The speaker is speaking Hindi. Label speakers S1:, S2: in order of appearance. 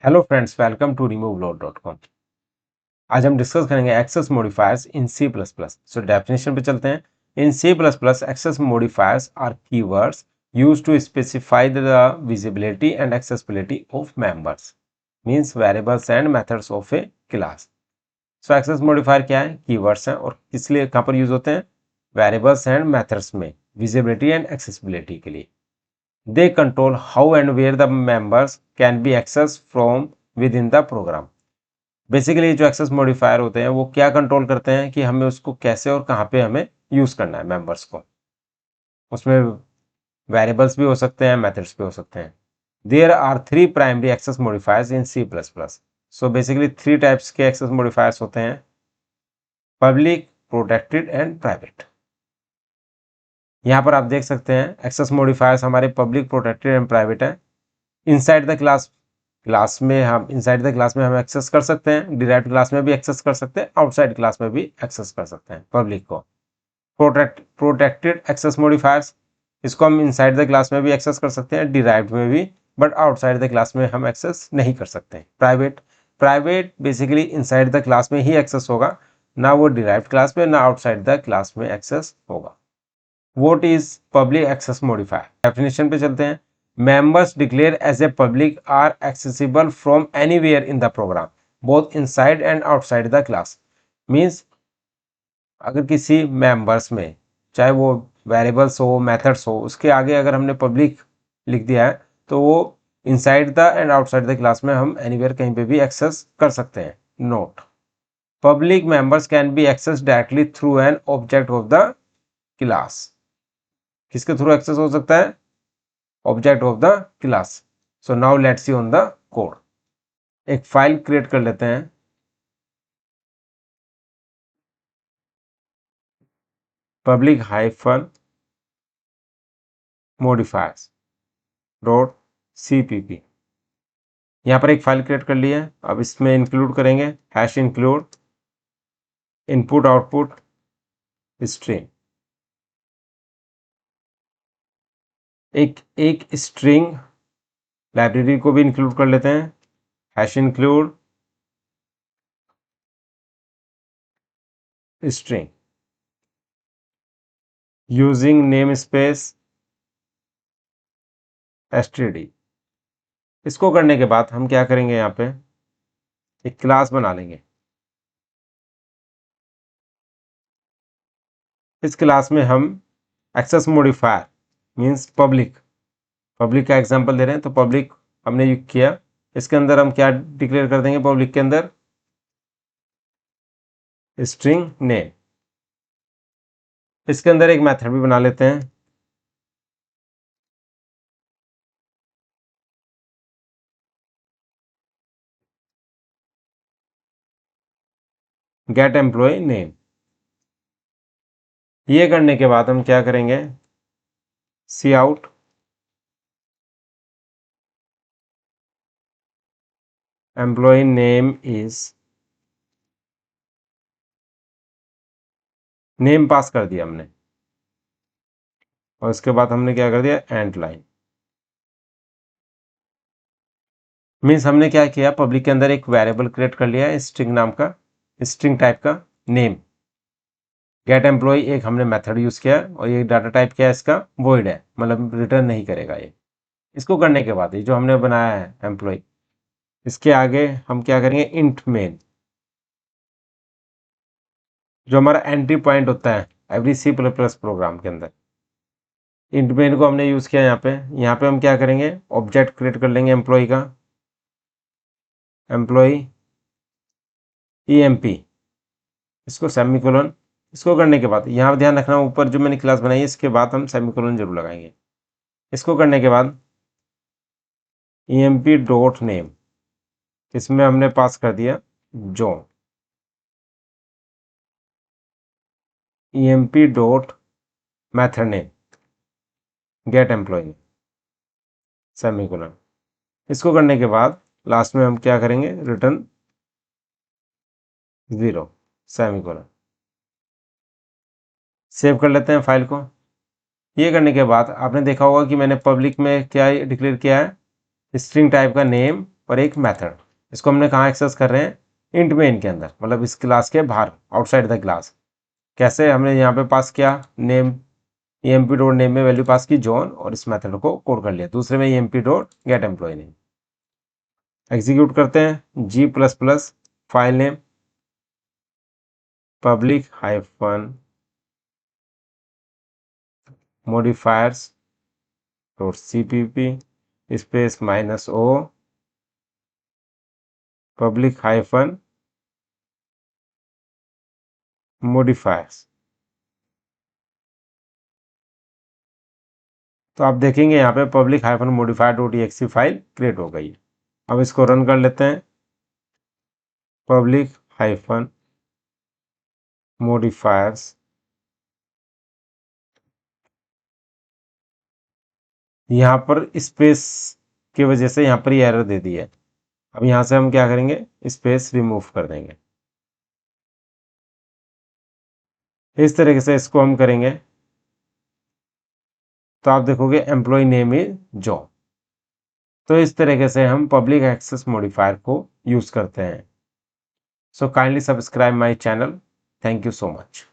S1: Hello friends, welcome to removelord.com। आज हम डिस्कस करेंगे access modifiers in C plus plus. So definition पे चलते हैं। In C plus plus access modifiers are keywords used to specify the visibility and accessibility of members, means variables and methods of a class. So access modifier क्या है? कीवर्ड्स हैं और किस लिए कहाँ पर यूज होते हैं? वेरिएबल्स एंड मेथड्स में, विजिबिलिटी एंड एक्सेसिबिलिटी के लिए। They control how and where the members can be accessed from within the program। Basically जो एक्सेस मॉडिफायर होते हैं वो क्या कंट्रोल करते हैं कि हमें उसको कैसे और कहाँ पे हमें यूज करना है मेंबर्स को। उसमें वेरिएबल्स भी हो सकते हैं, मेथड्स भी हो सकते हैं। There are 3 primary access modifiers in C plus plus. So basically 3 types के एक्सेस मॉडिफायर्स होते हैं: पब्लिक, प्रोटेक्टेड एंड प्राइवेट। यहाँ पर आप देख सकते हैं एक्सेस मॉडिफायर्स हमारे पब्लिक, प्रोटेक्टेड एंड प्राइवेट है। इनसाइड द क्लास में हम एक्सेस कर सकते हैं, डिराइव्ड क्लास में भी एक्सेस कर सकते हैं, आउटसाइड क्लास में भी एक्सेस कर सकते हैं पब्लिक को। प्रोटेक्टेड एक्सेस मॉडिफायर्स, इसको हम इनसाइड द क्लास में भी एक्सेस कर सकते हैं, डिराइव्ड में भी, बट आउटसाइड द क्लास में हम एक्सेस नहीं कर सकते। Private basically inside the class में ही एक्सेस होगा, ना वो डिराइव्ड क्लास में ना आउटसाइड द क्लास में एक्सेस होगा। What is public access modifier? Definition पे चलते हैं। Members declared as a public are accessible from anywhere in the program, both inside and outside the class। Means अगर किसी मेंबर्स में, चाहे वो वेरिएबल्स हो, मेथड्स हो, उसके आगे अगर हमने पब्लिक लिख दिया है तो वो inside the end outside the class में हम एनीवेयर कहीं पे भी एक्सेस कर सकते हैं। Note: public members can be access directly through an object of the class. किसके थ्रू एक्सेस हो सकता है? Object of the class. So now let's see on the code. एक फाइल क्रिएट कर लेते हैं। Public hyphen modifiers dot cpp। यहाँ पर एक फाइल क्रिएट कर ली है। अब इसमें इंक्लूड करेंगे hash include input output string. एक स्ट्रिंग लाइब्रेरी को भी इंक्लूड कर लेते हैं। Hash include string using name space std। इसको करने के बाद हम क्या करेंगे, यहाँ पे एक क्लास बना लेंगे। इस क्लास में हम एक्सेस मॉडिफायर मींस पब्लिक का एग्जांपल दे रहे हैं, तो पब्लिक हमने यूज किया। इसके अंदर हम क्या डिक्लेयर कर देंगे? पब्लिक के अंदर स्ट्रिंग नेम। इसके अंदर एक मेथड भी बना लेते हैं, गेट एम्प्लॉय नेम। ये करने के बाद हम क्या करेंगे? C out employee name is, name pass कर दिया हमने, और इसके बाद हमने क्या कर दिया? And line. मीन्स हमने क्या किया? पब्लिक के अंदर एक वेरिएबल क्रिएट कर लिया है स्ट्रिंग नाम का, स्ट्रिंग टाइप का नेम। गेट एम्प्लॉय एक हमने मेथड यूज किया और ये डाटा टाइप क्या है? इसका वॉइड है, मतलब रिटर्न नहीं करेगा ये। इसको करने के बाद ये जो हमने बनाया है एम्प्लॉय, इसके आगे हम क्या करेंगे? इंट मेन, जो हमारा एंट्री पॉइंट होता है every C plus plus program के अंदर। इंट मेन को हमने यूज किया यहाँ पे हम क्या करेंगे? ऑब्जेक्ट क्रिएट कर लेंगे एम्प्लॉय का, एम्प्लॉय EMP, इसको सेमीकोलन। इसको करने के बाद यहाँ ध्यान रखना, ऊपर जो मैंने क्लास बनाई है इसके बाद हम सेमीकोलन जरूर लगाएंगे। इसको करने के बाद EMP डॉट नेम, इसमें हमने पास कर दिया John. EMP dot method name get employ semicolon. इसको करने के बाद लास्ट में हम क्या करेंगे? Return 0 semicolon. सेव कर लेते हैं फाइल को। ये करने के बाद आपने देखा होगा कि मैंने पब्लिक में क्या डिक्लेयर किया है? स्ट्रिंग टाइप का नेम, और एक मेथड। इसको हमने कहाँ एक्सेस कर रहे हैं, इंट मेन के अंदर, मतलब इस क्लास के बाहर, आउटसाइड द क्लास। कैसे, हमने यहाँ पे पास किया नेम, emp डॉट नेम में वैल्यू पास की जॉन और इस मेथड को कोड कर लिया। दूसरे में emp dot get employee name. Execute करते हैं, G plus plus file name public hyphen modifiers dot cpp space -o public hyphen modifiers. तो आप देखेंगे यहाँ पे public hyphen modifier dot exe file create हो गई है। अब इसको रन कर लेते हैं, पब्लिक हाइफन मॉडिफायर्स, यहाँ पर स्पेस की वजह से यहाँ पर ये एरर दे दी है। अब यहाँ से हम क्या करेंगे, स्पेस रिमूव कर देंगे। इस तरीके से इसको हम करेंगे तो आप देखोगे एम्प्लॉय नेम इज जॉब। तो इस तरीके से हम पब्लिक एक्सेस मॉडिफायर को यूज करते हैं। So kindly subscribe my channel. Thank you so much.